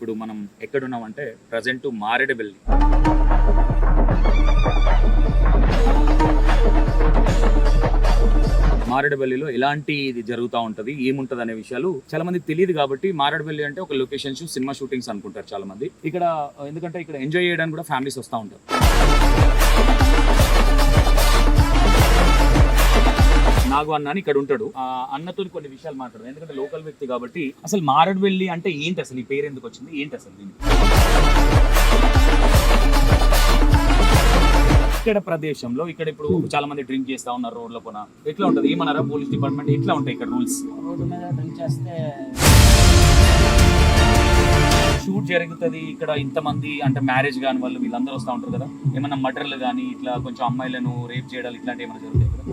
ఇప్పుడు మనం ఎక్కడున్నామంటే ప్రజెంట్ మారేడుమిల్లి. మారేడుమిల్లిలో ఎలాంటి ఇది జరుగుతూ ఉంటుంది, ఏముంటది అనే విషయాలు చాలా మందికి తెలియదు. కాబట్టి మారేడుమిల్లి అంటే ఒక లొకేషన్స్, సినిమా షూటింగ్స్ అనుకుంటారు చాలా మంది. ఇక్కడ ఎందుకంటే ఇక్కడ ఎంజాయ్ చేయడానికి కూడా ఫ్యామిలీస్ వస్తూ ఉంటారు. నాగు అన్న అని ఇక్కడ ఉంటాడు. ఆ అన్నతో కొన్ని విషయాలు మాట్లాడదు, ఎందుకంటే లోకల్ వ్యక్తి కాబట్టి. అసలు మారేడుమిల్లి అంటే ఏంటి, అసలు ఈ పేరు ఎందుకు వచ్చింది, ఏంటి అసలు దీనికి? ఇక్కడ ప్రదేశంలో ఇక్కడ ఇప్పుడు చాలా మంది డ్రింక్ చేస్తా ఉన్నారు రోడ్ల పోన. ఎట్లా ఉంటది ఏమన్నారా పోలీస్ డిపార్ట్మెంట్, ఎట్లా ఉంటాయి ఇక్కడ రూల్స్? రోడ్డు మీద డ్రింక్ చేస్తే షూట్ జరుగుతుంది ఇక్కడ. ఇంతమంది అంటే మ్యారేజ్ కాని వాళ్ళు వీళ్ళందరూ వస్తూ ఉంటారు కదా. ఏమన్నా మర్డర్లు కానీ ఇట్లా కొంచెం అమ్మాయిలను రేప్ చేయడాలు ఇట్లాంటి ఏమైనా జరుగుతాయి ఇక్కడ?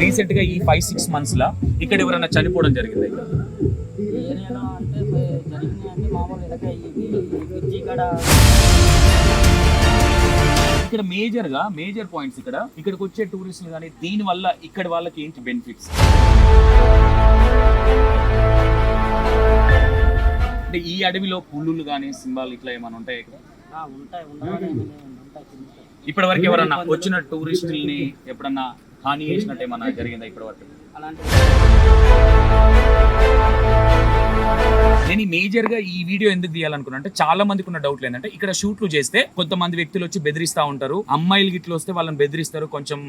రీసెంట్ గా ఈ 5-6 months లా ఇక్కడ ఎవరైనా చనిపోవడం జరిగింది ఇక్కడ? ఏరియాలో అంటే జరిగింది అంటే మామూలు ఇలాగే ఇక్కడ మేజర్ పాయింట్స్ ఇక్కడికి వచ్చే టూరిస్టులు కానీ దీని వల్ల ఇక్కడ వాళ్ళకి ఏంటి బెనిఫిట్స్? అంటే ఈ అడవిలో పులులు కానీ సింబాలు ఇట్లా ఏమైనా ఉంటాయి ఇక్కడ? ఉంటాయి. ఇప్పటి వరకు ఎవరన్నా వచ్చిన టూరిస్టుల్ని ఎప్పుడన్నా హాని చేసినట్టు ఏమన్నా జరిగిందా ఇప్పటి వరకు? అలాంటి నేను మేజర్ గా ఈ వీడియో ఎందుకు తీయాలనుకున్నా అంటే చాలా మందికి ఉన్న డౌట్లు ఏంటంటే ఇక్కడ షూట్లు చేస్తే కొంతమంది వ్యక్తులు వచ్చి బెదిరిస్తా ఉంటారు, అమ్మాయిలు గిట్లు వస్తే వాళ్ళని బెదిరిస్తారు. కొంచెం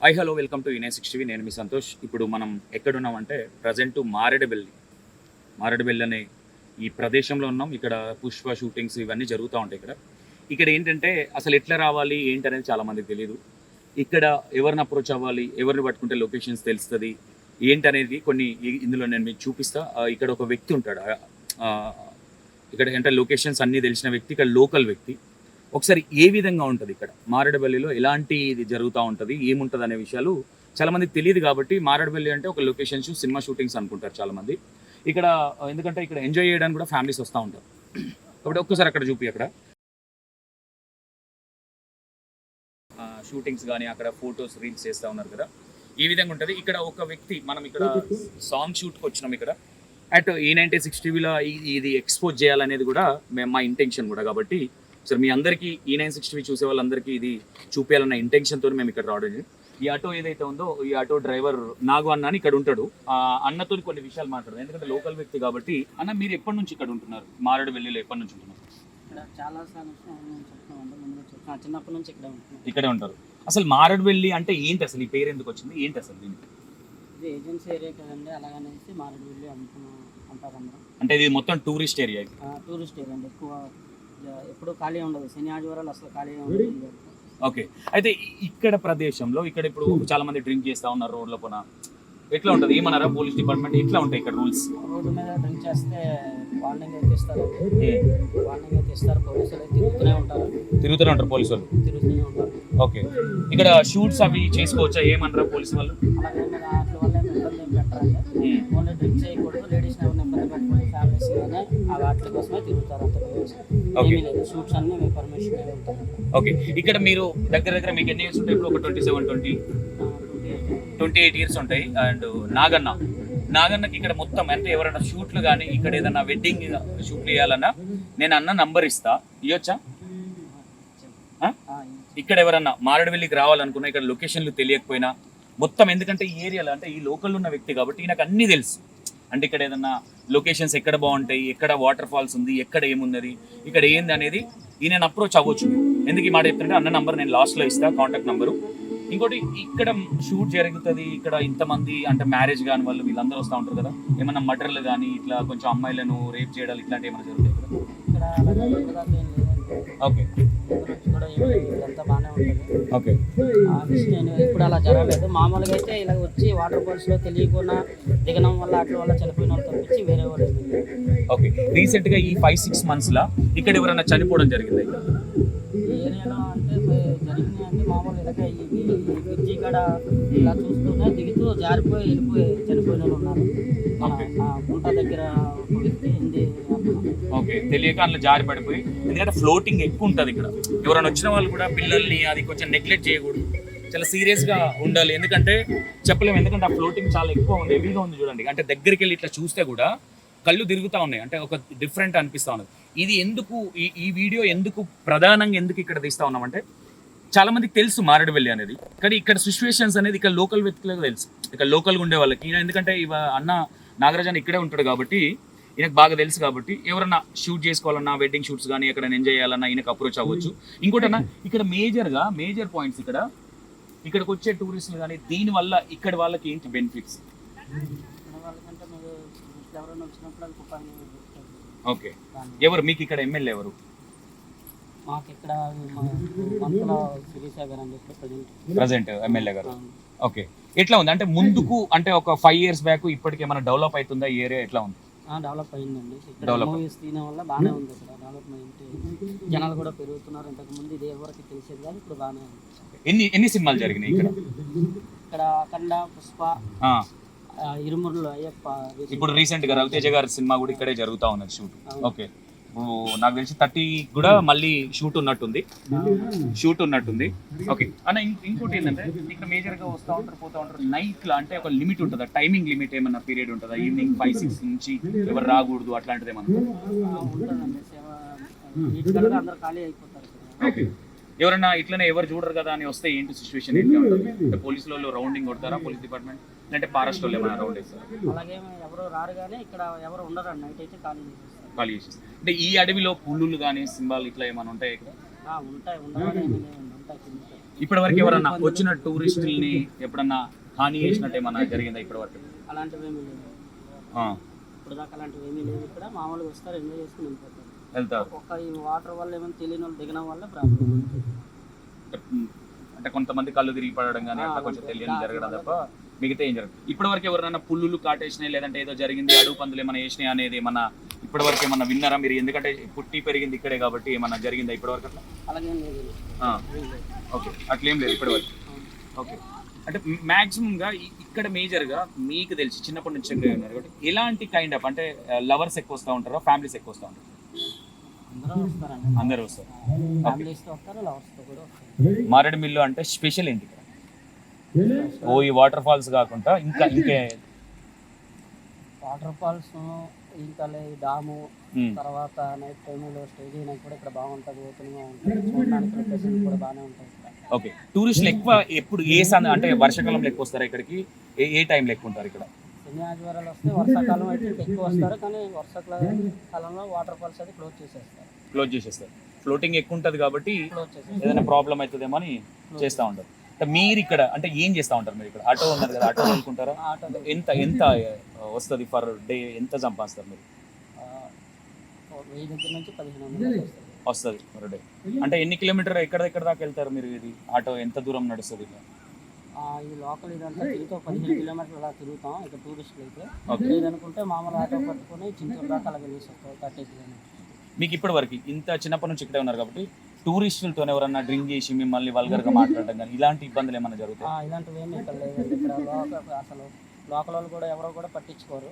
high hello, welcome to E960. నేను మీ సంతోష్. ఇప్పుడు మనం ఎక్కడున్నామంటే ప్రజెంట్ మారేడుమిల్లి అనే ఈ ప్రదేశంలో ఉన్నాం. ఇక్కడ పుష్ప షూటింగ్స్ ఇవన్నీ జరుగుతూ ఉంటాయి. ఇక్కడ ఏంటంటే అసలు ఎట్లా రావాలి ఏంటి అనేది చాలా మందికి తెలియదు. ఇక్కడ ఎవరిని అప్రోచ్ అవ్వాలి, ఎవరిని పట్టుకుంటే లొకేషన్స్ తెలుస్తుంది ఏంటి అనేది కొన్ని ఇందులో నేను మీకు చూపిస్తా. ఇక్కడ ఒక వ్యక్తి ఉంటాడు, ఇక్కడ అంటే లొకేషన్స్ అన్నీ తెలిసిన వ్యక్తి, ఇక్కడ లోకల్ వ్యక్తి. ఒకసారి ఏ విధంగా ఉంటుంది ఇక్కడ మారేడుమిల్లిలో, ఎలాంటి ఇది జరుగుతూ ఉంటుంది, ఏముంటుంది అనే విషయాలు చాలా మందికి తెలియదు. కాబట్టి మారేడుమిల్లి అంటే ఒక లొకేషన్స్, సినిమా షూటింగ్స్ అనుకుంటారు చాలా మంది. ఇక్కడ ఎందుకంటే ఇక్కడ ఎంజాయ్ చేయడానికి కూడా ఫ్యామిలీస్ వస్తూ ఉంటారు. కాబట్టి ఒక్కసారి అక్కడ చూపి, అక్కడ షూటింగ్స్ కానీ అక్కడ ఫొటోస్ రీల్స్ చేస్తూ ఉన్నారు కదా, ఈ విధంగా ఉంటుంది. ఇక్కడ ఒక వ్యక్తి, మనం ఇక్కడ సాంగ్ షూట్కి వచ్చినాం ఇక్కడ అట్ E960లో ఇది ఎక్స్పోజ్ చేయాలనేది కూడా మా ఇంటెన్షన్ కూడా. కాబట్టి సరే మీ అందరికీ E960 చూసే వాళ్ళందరికీ ఇది చూపించాలన్న ఇంటెన్షన్తో మేము ఇక్కడ రావడం. ఈ ఆటో ఏదైతే ఉందో ఈ ఆటో డ్రైవర్ నాగు అన్న అని ఇక్కడ ఉంటాడు. ఆ అన్నతో కొన్ని విషయాలు మాట్లాడదు, ఎందుకంటే లోకల్ వ్యక్తి కాబట్టి. అన్న, మీరు ఎప్పటి నుంచి ఇక్కడ ఉంటున్నారు? మారేడుమిల్లిలో ఎప్పటి నుంచి ఉంటున్నారు? చిన్నప్పటి నుంచి ఇక్కడే ఉంటారు. అసలు మారేడుమిల్లి అంటే ఏంటి, అసలు ఈ పేరు ఎందుకు వచ్చింది, ఏంటి అసలు దీనికి? ఇది ఏజెన్సీ ఏరియా కదండి, అలాగనేసి మారేడుమిల్లి అంటారు అందరూ. అంటే ఇది మొత్తం టూరిస్ట్ ఏరియా? టూరిస్ట్ ఏరియా అండి, ఎక్కువ ఎప్పుడు ఖాళీ ఉండదు, శని ఆదివారాలు అసలు ఖాళీ ఉండదు. ఓకే, అయితే ఇక్కడ ప్రదేశంలో ఇక్కడ ఇప్పుడు చాలా మంది డ్రింక్ చేస్తా ఉన్నారు రోడ్ల పోన. ఎట్లా ఉంటుంది ఏమన్నారా పోలీస్ డిపార్ట్మెంట్, ఎట్లా ఉంటాయి ఇక్కడ రూల్స్? రోడ్డు మీద డ్రింక్ చేస్తే వార్నింగ్ అయితే ఇస్తారు, పోలీసులు తిరుగుతూనే ఉంటారు పోలీసులు. తిరుగుతూనే ఉంటారు. ఓకే, ఇక్కడ షూట్స్ అవి చేసుకోవచ్చా ఏమన్నారా పోలీసు వాళ్ళు? అలాగే వాటి వల్ల ఇబ్బంది ఏం పెట్టరండి. ఓన్లీ డ్రింక్ చేయకూడదు, లేడీస్ ఎవరిని ఇబ్బంది పెట్టకూడదు, ఫ్యామిలీస్ కానీ ఆ వాటి కోసమే తిరుగుతారు అంత. ఏమీ లేదు, షూట్స్ అన్ని మీ పర్మిషన్ ఉంటాయి. ఓకే, ఇక్కడ మీరు దగ్గర మీకు ఎన్ని ఇయర్స్ ఉంటాయి? ఇప్పుడు ఒక 28 ఇయర్స్ ఉంటాయి. అండ్ నాగన్నకి ఇక్కడ మొత్తం అంటే ఎవరైనా షూట్లు కానీ ఇక్కడ ఏదైనా వెడ్డింగ్ షూట్లు వేయాలన్నా నేను అన్న నంబర్ ఇస్తా, ఇవ్వచ్చా? ఇక్కడ ఎవరన్నా మారేడుమిల్లికి రావాలనుకున్నా, ఇక్కడ లొకేషన్లు తెలియకపోయినా మొత్తం, ఎందుకంటే ఈ ఏరియాలో అంటే ఈ లోకల్ ఉన్న వ్యక్తి కాబట్టి నాకు అన్నీ తెలుసు. అంటే ఇక్కడ ఏదన్నా లొకేషన్స్ ఎక్కడ బాగుంటాయి, ఎక్కడ వాటర్ ఫాల్స్ ఉంది, ఎక్కడ ఏమున్నది, ఇక్కడ ఏంది అనేది ఈయన అప్రోచ్ అవ్వచ్చు. ఎందుకు ఈ మాట చెప్తుంటే అన్న నంబర్ నేను లాస్ట్లో ఇస్తా, కాంటాక్ట్ నెంబరు. ఇంకోటి, ఇక్కడ షూట్ జరుగుతుంది ఇక్కడ. ఇంతమంది అంటే మ్యారేజ్ కాని వాళ్ళు వీళ్ళందరూ వస్తూ ఉంటారు కదా. ఏమన్నా మర్డర్లు కానీ ఇట్లా కొంచెం అమ్మాయిలను రేప్ చేయడాలు ఇట్లాంటి ఏమైనా జరుగుతాయి ఇక్కడ? ఓకే ఇదంతా బాగానే ఉంటుంది. ఓకే, నేను ఇప్పుడు అలా జరగలేదు. మామూలుగా అయితే ఇలా వచ్చి వాటర్ ఫాల్స్లో తెలియకుండా దిగడం వల్ల అట్ల వల్ల చనిపోయిన వాళ్ళు తప్పించి వేరే వాళ్ళు. ఓకే, రీసెంట్గా ఈ 5-6 months లా ఇక్కడ ఎవరైనా చనిపోవడం జరిగింది ఇక్కడ? ఏరియాలో అంటే జరిగింది అంటే మామూలు ఇలాగే ఈ బ్రిడ్జి కాడ ఇలా చూస్తూనే దిగుతూ జారిపోయి వెళ్ళిపోయి చనిపోయిన వాళ్ళు ఉన్నారు. గుంట దగ్గర ఒక వ్యక్తి హిందీ ఓకే, తెలియక అందులో జారి పడిపోయి, ఎందుకంటే ఫ్లోటింగ్ ఎక్కువ ఉంటుంది ఇక్కడ. ఎవరైనా వచ్చిన వాళ్ళు కూడా పిల్లల్ని అది కొంచెం నెగ్లెక్ట్ చేయకూడదు, చాలా సీరియస్గా ఉండాలి. ఎందుకంటే చెప్పలేము, ఎందుకంటే ఆ ఫ్లోటింగ్ చాలా ఎక్కువ ఉంది, హెవీగా ఉంది చూడండి. అంటే దగ్గరికి వెళ్ళి ఇట్లా చూస్తే కూడా కళ్ళు తిరుగుతూ ఉన్నాయి, అంటే ఒక డిఫరెంట్ అనిపిస్తూ ఉన్నది. ఇది ఎందుకు ఈ వీడియో ఎందుకు ప్రధానంగా ఎందుకు ఇక్కడ తీస్తూ ఉన్నామంటే, చాలా మందికి తెలుసు మారేడుమిల్లి అనేది, కానీ ఇక్కడ సిచ్యువేషన్స్ అనేది ఇక్కడ లోకల్ వ్యక్తులకు తెలుసు, ఇక్కడ లోకల్గా ఉండే వాళ్ళకి. ఈయన ఎందుకంటే అన్న నాగరాజన్ ఇక్కడే ఉంటాడు కాబట్టి ఈయనకు బాగా తెలుసు. కాబట్టి ఎవరన్నా షూట్ చేసుకోవాలన్నా, వెడ్డింగ్ షూట్స్ కానీ ఎక్కడ ఎంజాయ్ చేయాలన్నా ఈయనకు అప్రోచ్ అవ్వచ్చు. ఇంకోటన్నా ఇక్కడ మేజర్ పాయింట్స్ ఇక్కడికి వచ్చే టూరిస్టులు కానీ దీనివల్ల ఇక్కడ వాళ్ళకి ఏంటి బెనిఫిట్స్? వాళ్ళకంటే మీరు ఎవరైనా వచ్చినప్పుడు అది ఉపాధి దొరుకుతుంది. ఓకే, ఎవరు మీకు ఇక్కడ ఎమ్మెల్యే ఎవరు? మాకు ఇక్కడ మంత్రుల శ్రీసాగర్ అని చెప్పి ప్రజెంట్ ఎమ్మెల్యే గారు. ఓకే, ఎట్లా ఉంది అంటే ముందుకు, అంటే ఒక 5 years బ్యాక్ ఇప్పటికి ఏమైనా డెవలప్ అవుతుందా ఈ ఏరియా? ఎట్లా ఉంది? డెవలప్ అయిందండి. ఇక్కడ మూవీస్ తీయడం వల్ల బాగానే ఉంది. ఇక్కడ డెవలప్మెంట్, జనాలు కూడా పెరుగుతున్నారు. ఇంతకు ముందు ఇది ఎవరికి తెలిసేది కానీ ఇప్పుడు బాగానే ఉంది. ఎన్ని సినిమాలు జరిగినాయి ఇక్కడ? ఇక్కడ అఖండ, పుష్ప, ఇరుమురులు, అయ్యప్ప. ఇప్పుడు రీసెంట్ గా రవితేజ గారి సినిమా కూడా ఇక్కడే జరుగుతా ఉన్నది షూట్. ఓకే, నాకు తెలిసి 30 కూడా మళ్ళీ షూట్ ఉన్నట్టుంది. ఓకే అన్న, ఇంకోటి ఏంటంటే ఇక్కడ మేజర్ గా వస్తూ ఉంటారు, పోతూ ఉంటారు. నైట్ లా అంటే ఒక లిమిట్ ఉంటుందా, టైమింగ్ లిమిట్ ఏమన్నా పీరియడ్ ఉంటుందా? ఈవినింగ్ 5-6 నుంచి ఎవరు రాకూడదు అట్లాంటిది ఏమన్నా ఉంటుందండి. సేవ అందరు ఖాళీ అయిపోతారు. ఓకే, ఎవరన్నా ఇట్లనే ఎవరు చూడరు కదా అని వస్తే ఏంటి సిచ్యువేషన్ ఏంటి ఉంటుంది? పోలీసుల వాళ్ళు రౌండింగ్ కొడతారా, పోలీస్ డిపార్ట్మెంట్, అంటే ఫారెస్ట్ వాళ్ళు ఏమైనా రౌండ్ వేస్తారా? అలాగే ఎవరు రారు కానీ ఇక్కడ ఎవరు ఉండరు. నైట్ అయితే ఖాళీ చేస్తారు. అంటే ఈ అడవిలో పులులు కానీ సింబాలు ఇట్లా ఏమైనా ఉంటాయి ఇక్కడ? ఉంటాయి, ఉంటాయి. ఇప్పటి వరకు ఎవరన్నా వచ్చిన టూరిస్టుల్ని ఎప్పుడన్నా హాని చేసినట్టు ఏమన్నా జరిగిందా ఇప్పటి వరకు? అలాంటివి ఏమీ లేవు. ఇప్పుడు దాకా అలాంటివి ఏమీ లేవు. ఇక్కడ మామూలుగా వస్తారు, ఎంజాయ్ చేసుకుని వెళ్తారు. ఒక ఈ వాటర్ వల్ల ఏమైనా తెలియని వాళ్ళు దిగడం వల్ల ప్రాబ్లం. అంటే కొంతమంది కళ్ళు తిరిగి పడడం కానీ అట్లా కొంచెం తెలియని జరగడం తప్ప మిగతా ఏం జరగదు. ఇప్పటి వరకు ఎవరైనా పుల్లులు కాటేసినాయి, లేదంటే ఏదో జరిగింది, అడుగు పందులు ఏమైనా వేసినాయి అనేది ఏమన్నా ఇప్పటి వరకు ఏమన్నా విన్నారా మీరు? ఎందుకంటే పుట్టి పెరిగింది ఇక్కడే కాబట్టి ఏమన్నా జరిగిందా ఇప్పటి వరకు అట్లా? అలాగేం లేదు. ఓకే, అట్లేం లేదు ఇప్పటి వరకు. ఓకే, అంటే మ్యాక్సిమంగా ఇక్కడ మేజర్గా మీకు తెలిసి చిన్నప్పటి నుంచి ఉన్నారు కాబట్టి ఎలాంటి కైండ్ ఆఫ్, అంటే లవర్స్ ఎక్కువ వస్తూ ఉంటారో, ఫ్యామిలీస్ ఎక్కువ వస్తూ ఉంటారు? అందరూ వస్తారు. మారేడుమిల్లి అంటే స్పెషల్ ఏంటి ఇక్కడ? ఈ వాటర్ ఫాల్స్ కాకుండా ఇంకే వాటర్ ఫాల్స్, ఇంకా డాము, తర్వాత నైట్ టైంలో స్టేజ్ అయినా కూడా ఇక్కడ బాగుంటుంది. ఓపెన్గా ఉంటుంది, చూడడానికి లొకేషన్ కూడా బాగానే ఉంటుంది. ఓకే, టూరిస్టులు ఎక్కువ ఎప్పుడు అంటే వర్షాకాలంలో ఎక్కువ వస్తారా ఇక్కడికి? ఏ టైంలో ఎక్కువ ఉంటారు ఇక్కడ? శని ఆదివారాలు వస్తే, వర్షాకాలం అయితే ఎక్కువ వస్తారు. కానీ వర్షాకాలంలో వాటర్ ఫాల్స్ అది క్లోజ్ చేసేస్తారు. ఫ్లోటింగ్ ఎక్కువ ఉంటుంది కాబట్టి ఏదైనా ప్రాబ్లం అవుతుందేమో అని చేస్తూ ఉంటారు. మీరు ఇక్కడ అంటే ఏం చేస్తూ ఉంటారు? మీరు ఇక్కడ ఆటో ఉన్నారు కదా, ఆటో అనుకుంటారా? ఎంత వస్తుంది పర్ డే? ఎంత సంపాదిస్తారు మీరు? 1000 నుంచి 1500 వస్తుంది పర్ డే. అంటే ఎన్ని కిలోమీటర్ ఎక్కడ దాకా వెళ్తారు మీరు? ఇది ఆటో ఎంత దూరం నడుస్తుంది? ఈ లోకల్ ఇదంతా తిరుగుతాం, 15 కిలోమీటర్లు అలా తిరుగుతాం. ఇక్కడ టూరిస్టులు అయితే లేదనుకుంటే మామూలు ఆటో పట్టుకొని చింతూరు దాకా అలా వెళ్ళేసి వస్తాం, 30 కిలోమీటర్లు. మీకు ఇప్పటి వరకు ఇంత చిన్నప్పటి నుంచి ఇక్కడే ఉన్నారు కాబట్టి టూరిస్టులతో ఎవరన్నా డ్రింక్ చేసి మిమ్మల్ని వల్గర్గా మాట్లాడడం కానీ ఇలాంటి ఇబ్బందులు ఏమైనా జరుగుతాయి? ఇలాంటివి ఏమి ఇక్కడ లేదండి. ఇక్కడ అసలు లోకల్ వాళ్ళు కూడా ఎవరో కూడా పట్టించుకోరు.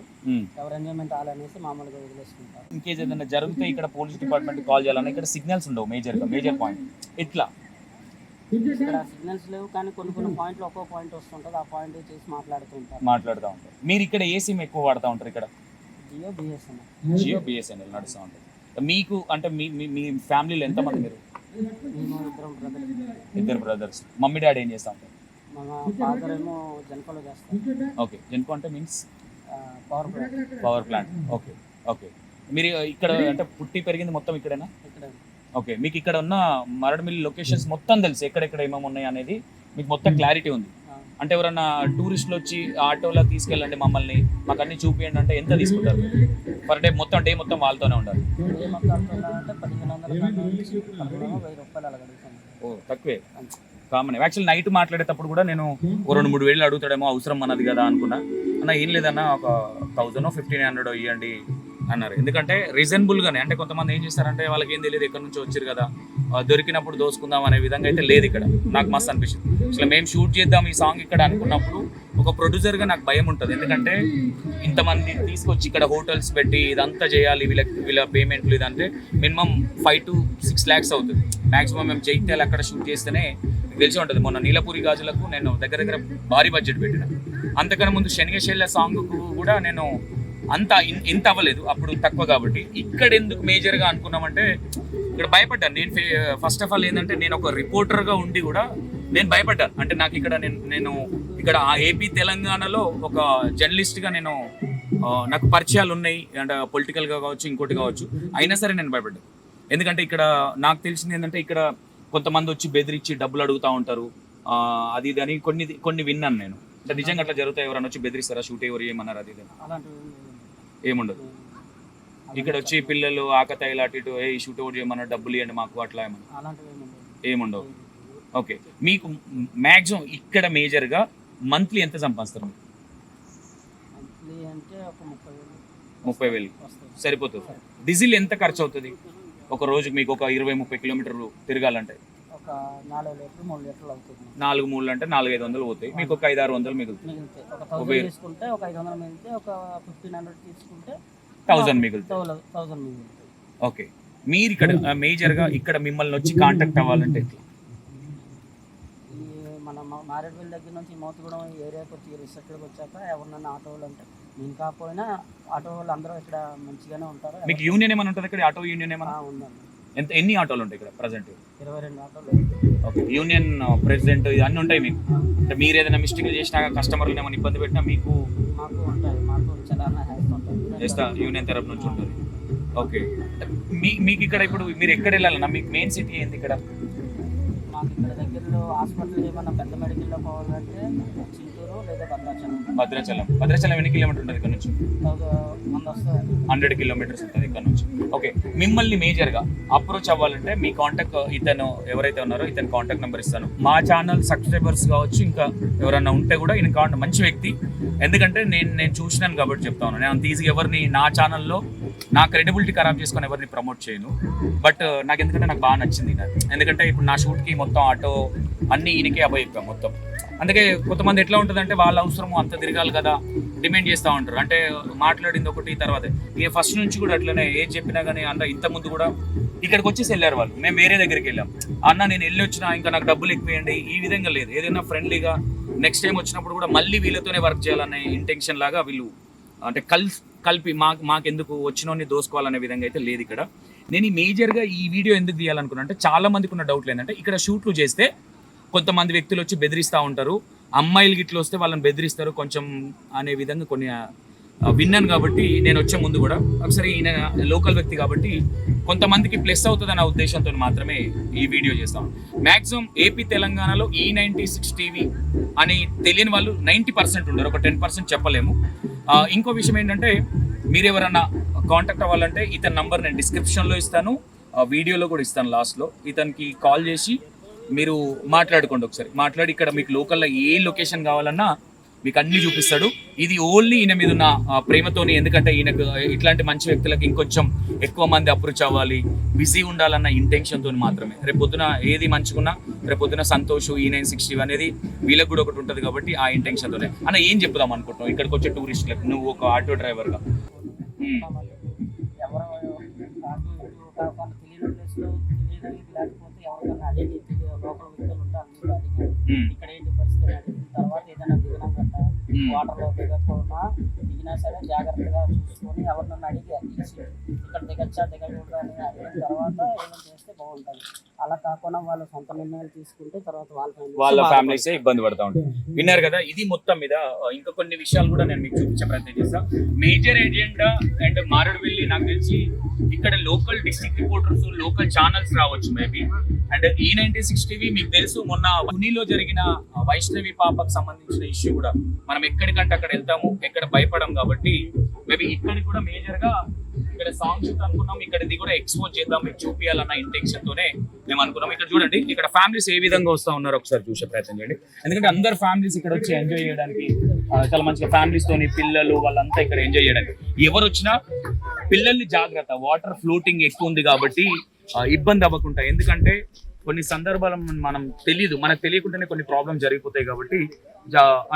ఎవరు ఎంజాయ్మెంట్ ఆలనేసి మామూలుగా వదిలేసుకుంటారు. ఇంకేస్ ఏదైనా జరిగితే ఇక్కడ పోలీస్ డిపార్ట్మెంట్ కాల్ చేయాలన్నా ఇక్కడ సిగ్నల్స్ ఉండవు మేజర్ పాయింట్. ఎట్లా? ఇక్కడ సిగ్నల్స్ లేవు, కానీ కొన్ని పాయింట్లు ఒక్కో పాయింట్ వస్తుంటుంది. ఆ పాయింట్ చేసి మాట్లాడుతూ ఉంటారు. మీరు ఇక్కడ ఏ సిమ్ ఎక్కువ వాడుతూ ఉంటారు? ఇక్కడ జియో బిఎస్ఎన్ఎల్ నడుస్తూ ఉంటుంది. మీకు అంటే మీ ఫ్యామిలీలో ఎంతమంది మీరు? ఇద్దరు బ్రదర్స్. మమ్మీ డాడీ ఏం చేస్తూ ఉంటారు? మా ఫాదర్ ఏమో జెన్కోలో చేస్తారు. ఓకే, జెన్కో అంటే మీన్స్ పవర్ ప్లాంట్. ఓకే, మీరు ఇక్కడ అంటే పుట్టి పెరిగింది మొత్తం ఇక్కడేనా? ఓకే, మీకు ఇక్కడ ఉన్న మారేడుమిల్లి లొకేషన్స్ మొత్తం తెలుసు, ఎక్కడెక్కడ ఏమేమి ఉన్నాయి అనేది మీకు మొత్తం క్లారిటీ ఉంది. అంటే ఎవరన్నా టూరిస్టులు వచ్చి ఆటోలో తీసుకెళ్ళండి మమ్మల్ని, మాకు అన్ని చూపియండి అంటే ఎంత తీసుకుంటారు పర్ డే? డే మొత్తం వాళ్ళతోనే ఉండాలి. తక్కువే, కామన్. యాక్చువల్లీ నైట్ మాట్లాడేటప్పుడు కూడా నేను 2-3 వేలు అడుగుతాడేమో, అవసరం అన్నది కదా అనుకున్నా. అన్న ఏం లేదన్నా, ఒక 1000-1500 ఇవ్వండి అన్నారు. ఎందుకంటే రీజనబుల్గానే, అంటే కొంతమంది ఏం చేస్తారంటే వాళ్ళకి ఏం తెలియదు, ఎక్కడి నుంచి వచ్చారు కదా, దొరికినప్పుడు దోసుకుందాం అనే విధంగా అయితే లేదు ఇక్కడ. నాకు మస్తు అనిపించింది. అసలు మేము షూట్ చేద్దాం ఈ సాంగ్ ఇక్కడ అనుకున్నప్పుడు ఒక ప్రొడ్యూసర్గా నాకు భయం ఉంటుంది. ఎందుకంటే ఇంతమంది తీసుకొచ్చి ఇక్కడ హోటల్స్ పెట్టి ఇదంతా చేయాలి, వీళ్ళ పేమెంట్లు ఇదంటే మినిమం 5 to 6 lakhs అవుతుంది. మ్యాక్సిమం మేము జైత్యాలు అక్కడ షూట్ చేస్తేనే తెలిసి ఉంటుంది. మొన్న నీలపూరి గాజులకు నేను దగ్గర భారీ బడ్జెట్ పెట్టిన. అంతకన్నా ముందు శనిగశైల సాంగ్కు కూడా నేను అంత ఇంత అవ్వలేదు, అప్పుడు తక్కువ. కాబట్టి ఇక్కడ ఎందుకు మేజర్గా అనుకున్నామంటే ఇక్కడ భయపడ్డాను నేను. ఫస్ట్ ఆఫ్ ఆల్ ఏంటంటే నేను ఒక రిపోర్టర్గా ఉండి కూడా నేను భయపడ్డాను. అంటే నాకు ఇక్కడ నేను ఇక్కడ ఏపీ తెలంగాణలో ఒక జర్నలిస్ట్గా నేను నాకు పరిచయాలు ఉన్నాయి, అంటే పొలిటికల్గా కావచ్చు ఇంకోటి కావచ్చు, అయినా సరే నేను భయపడ్డాను. ఎందుకంటే ఇక్కడ నాకు తెలిసింది ఏంటంటే ఇక్కడ కొంతమంది వచ్చి బెదిరించి డబ్బులు అడుగుతూ ఉంటారు, అది ఇది అని కొన్ని విన్నాను నేను. అంటే నిజంగా అట్లా జరుగుతాయి? ఎవరైనా వచ్చి బెదిరిస్తారా, షూట్ ఎవరు ఏమన్నారు అది ఇది ఏముండదు? ఇక్కడ వచ్చి పిల్లలు ఆకతాయిలు అటు ఇటు ఏ షూట్ ఎవరు చేయమన్నా డబ్బులు ఇవ్వండి మాకు అట్లా ఏముండవు? ఓకే, మీకు మ్యాక్సిమం ఇక్కడ మేజర్గా మంత్లీ ఎంత సంపాదిస్తారు? 30,000 సరిపోతుంది. డీజిల్ ఎంత ఖర్చు అవుతుంది ఒక రోజుకి మీకు? ఒక 20-30 కిలోమీటర్లు తిరగాలంటే 4-3 అంటే 400-500 పోతాయి. మీకు ఒక 500-600 మిగులుతుంది. 1000 మిగులుతుంది. ఓకే, మీరు ఇక్కడ మేజర్గా ఇక్కడ మిమ్మల్ని వచ్చి కాంటాక్ట్ అవ్వాలంటే ఎట్లా? మన మారేడుపల్లి దగ్గర నుంచి మోతుగూడెం ఏరియాకి వచ్చి రిసెప్ట్కి వచ్చాక ఎవరినన్నా ఆటో వాళ్ళు అంటే నేను కాకపోయినా ఆటో వాళ్ళు అందరూ ఇక్కడ మంచిగానే ఉంటారు. మీకు యూనియన్ ఏమైనా ఉంటుంది ఇక్కడ? ఆటో యూనియన్ ఏమైనా ఉందండి. ఎన్ని ఆటోలు ఉంటాయి ఇక్కడ ప్రజెంట్? 22 ఆటోలు. ఓకే, యూనియన్ ప్రెసిడెంట్ అన్నీ ఉంటాయి మీకు? అంటే మీరు ఏదైనా మిస్టేక్ చేసినా కస్టమర్లు ఏమైనా ఇబ్బంది పెట్టినా మీకు మాకు ఉంటాయి, మాకు చాలా చేస్తా యూనియన్ తరపు నుంచి ఉంటుంది. ఓకే, మీకు ఇక్కడ ఇప్పుడు మీరు ఎక్కడ వెళ్ళాలన్నా మీకు మెయిన్ సిటీ ఏంది ఇక్కడ? మాకు ఇక్కడ దగ్గరలో హాస్పిటల్ ఏమన్నా పెద్ద మెడికల్లో పోవాలంటే చింతూరు లేదా భద్రాచలం ఎన్ని కిలోమీటర్ ఉంటుంది ఇక్కడ నుంచి? 100 కిలోమీటర్స్ ఉంటుంది ఇక్కడ నుంచి. ఓకే, మిమ్మల్ని మేజర్గా అప్రోచ్ అవ్వాలంటే మీ కాంటాక్ట్ ఇతను ఎవరైతే ఉన్నారో ఇతను కాంటాక్ట్ నెంబర్ ఇస్తాను. మా ఛానల్ సబ్స్క్రైబర్స్ కావచ్చు ఇంకా ఎవరన్నా ఉంటే కూడా ఈయన మంచి వ్యక్తి. ఎందుకంటే నేను చూసినాను కాబట్టి చెప్తాను. నేను అంత ఈజీగా ఎవరిని నా ఛానల్లో నా క్రెడిబిలిటీ ఖరాబ్ చేసుకొని ఎవరిని ప్రమోట్ చేయను. బట్ నాకు ఎందుకంటే నాకు బాగా నచ్చింది. ఎందుకంటే ఇప్పుడు నా షూట్కి మొత్తం ఆటో అన్నీ ఈయనకే అభయక్తాం మొత్తం. అందుకే కొంతమంది ఎట్లా ఉంటుందంటే వాళ్ళ అవసరం అంత తిరగాలి కదా డిమాండ్ చేస్తూ ఉంటారు. అంటే మాట్లాడింది ఒకటి తర్వాత ఇక ఫస్ట్ నుంచి కూడా అట్లనే ఏం చెప్పినా కానీ అన్న ఇంత ముందు కూడా ఇక్కడికి వచ్చేసి వెళ్ళారు వాళ్ళు. మేము వేరే దగ్గరికి వెళ్ళాం, అన్న నేను వెళ్ళి వచ్చినా ఇంకా నాకు డబ్బులు ఎక్కువేయండి, ఈ విధంగా లేదు. ఏదైనా ఫ్రెండ్లీగా నెక్స్ట్ టైం వచ్చినప్పుడు కూడా మళ్ళీ వీళ్ళతోనే వర్క్ చేయాలనే ఇంటెన్షన్ లాగా వీళ్ళు అంటే కలిపి మాకెందుకు వచ్చినోని దోసుకోవాలనే విధంగా అయితే లేదు ఇక్కడ. నేను ఈ మేజర్గా ఈ వీడియో ఎందుకు తీయాలనుకున్నా అంటే చాలా మందికి ఉన్న డౌట్లు ఏంటంటే ఇక్కడ షూట్లు చేస్తే కొంతమంది వ్యక్తులు వచ్చి బెదిరిస్తూ ఉంటారు, అమ్మాయిలు గిట్లు వస్తే వాళ్ళని బెదిరిస్తారు కొంచెం అనే విధంగా కొన్ని విన్నాను. కాబట్టి నేను వచ్చే ముందు కూడా ఒకసారి ఈయన లోకల్ వ్యక్తి కాబట్టి కొంతమందికి ప్లస్ అవుతుంది అనే ఉద్దేశంతో మాత్రమే ఈ వీడియో చేస్తాను. మ్యాక్సిమం ఏపీ తెలంగాణలో E96 టీవీ అని తెలియని వాళ్ళు 90% ఉండరు, ఒక 10% చెప్పలేము. ఇంకో విషయం ఏంటంటే మీరు ఎవరన్నా కాంటాక్ట్ అవ్వాలంటే ఇతని నంబర్ నేను డిస్క్రిప్షన్లో ఇస్తాను, వీడియోలో కూడా ఇస్తాను లాస్ట్లో. ఇతనికి కాల్ చేసి మీరు మాట్లాడుకోండి, ఒకసారి మాట్లాడి ఇక్కడ మీకు లోకల్లో ఏ లొకేషన్ కావాలన్నా మీకు అన్ని చూపిస్తాడు. ఇది ఓన్లీ ఈయన మీద ఉన్న ప్రేమతోని. ఎందుకంటే ఈయనకు ఇట్లాంటి మంచి వ్యక్తులకు ఇంకొంచెం ఎక్కువ మంది అప్రోచ్ అవ్వాలి, బిజీ ఉండాలన్న ఇంటెన్షన్తో మాత్రమే. రేపొద్దున ఏది మంచిగున్నా రేపొద్దున సంతోష్ E960 అనేది వీళ్ళకి కూడా ఒకటి ఉంటుంది కాబట్టి ఆ ఇంటెన్షన్తోనే. అన్న ఏం చెప్దాం అనుకుంటున్నావు ఇక్కడికి వచ్చే టూరిస్టులకు నువ్వు ఒక ఆటో డ్రైవర్గా? లేకపోతే ఎవరికైనా అడిగి లోకల్ వ్యక్తులు ఉంటే అందరూ అడిగి ఇక్కడ ఏంటి పరిస్థితి అడిగిన తర్వాత ఏదైనా దిగినాం గట్ట వాటర్లో దిగకుండా దిగినా సరే జాగ్రత్తగా చూసుకొని ఎవరినన్నా అడిగి ఇక్కడ దిగచ్చా దిగకూడదు అని అడిగిన తర్వాత ఏమైనా చేస్తే బాగుంటుంది. అలా కాకుండా వాళ్ళు సొంత నిర్ణయాలు తీసుకుంటే తర్వాత వాళ్ళ ఫ్యామిలీస్ ఇబ్బంది పడతా ఉంటాయి. విన్నారు కదా, ఇది మొత్తం మీద ఇంకా కొన్ని విషయాలు కూడా నేను మీకు చూపించే ప్రయత్నం చేస్తాను. మేజర్ ఏజెండా అండ్ మారేడుపల్లి నాకు తెలిసి ఇక్కడ local district reporters local channels రావచ్చు మేబీ. అండ్ E96 టీవీ మీకు తెలుసు మొన్న పుణిలో జరిగిన వైష్ణవి పాపకు సంబంధించిన ఇష్యూ కూడా మనం ఎక్కడికంటే అక్కడ వెళ్తాము, ఎక్కడ భయపడం కాబట్టి మేబీ ఇక్కడికి కూడా మేజర్గా ఇక్కడ సాంగ్ షూట్ అనుకున్నాం, ఇక్కడది కూడా ఎక్స్పోజ్ చేద్దాం మీకు చూపించాలన్న ఇంటెన్షన్ తోనే మేము అనుకున్నాం. ఇక్కడ చూడండి ఇక్కడ ఫ్యామిలీస్ ఏ విధంగా వస్తూ ఉన్నారో ఒకసారి చూసే ప్రయత్నం చేయండి. ఎందుకంటే అందరు ఫ్యామిలీస్ ఇక్కడ వచ్చి ఎంజాయ్ చేయడానికి చాలా మంచిగా ఫ్యామిలీస్ తోని పిల్లలు వాళ్ళంతా ఇక్కడ ఎంజాయ్ చేయడానికి. ఎవరు వచ్చినా పిల్లల్ని జాగ్రత్త, వాటర్ ఫ్లోటింగ్ ఎక్కువ ఉంది కాబట్టి ఇబ్బంది అవ్వకుండా. ఎందుకంటే కొన్ని సందర్భాలు మనం తెలియదు, మనకు తెలియకుండానే కొన్ని ప్రాబ్లమ్ జరిగిపోతాయి కాబట్టి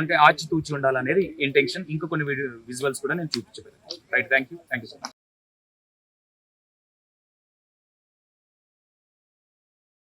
అంటే ఆచితూచి ఉండాలనేది ఇంటెన్షన్. ఇంకా కొన్ని విజువల్స్ కూడా నేను చూపించగలను. Right, thank you so much.